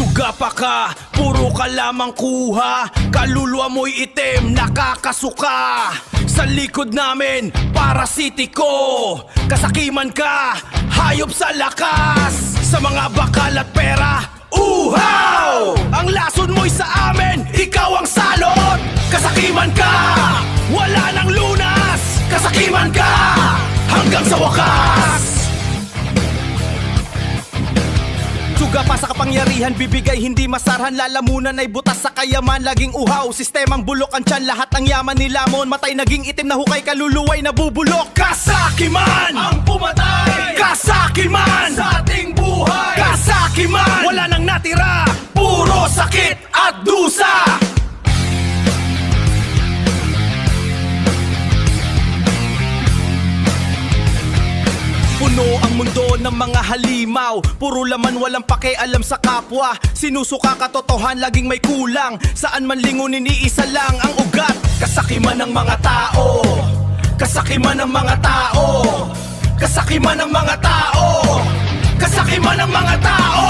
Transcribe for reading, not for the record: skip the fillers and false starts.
Suga pa ka, puro ka lamang kuha. Kaluluwa mo'y itim, nakakasuka. Sa likod namin, parasitiko. Kasakiman ka, hayop sa lakas. Sa mga bakal at pera, uhaw! Ang lason mo'y sa amin, ikaw ang salot. Kasakiman ka, wala nang lunas. Kasakiman ka, hanggang sa wakas. Suga pa sa kapangyarihan, bibigay hindi masarhan. Lalamunan ay butas sa kayaman, laging uhaw. Sistemang bulok ang tiyan, lahat ng yaman nilamon. Matay naging itim na hukay, kaluluway nabubulok. Kasakiman ang pumatay, kasakiman sa ating buhay. Kasakiman, wala nang natira, puro sakit at dusa. Puno ang mundo ng mga halimaw, puro laman walang pakialam sa kapwa. Sinusuka katotohan, laging may kulang. Saan man lingunin, iisa lang ang ugat. Kasakiman ng mga tao, kasakiman ng mga tao, kasakiman ng mga tao, kasakiman ng mga tao.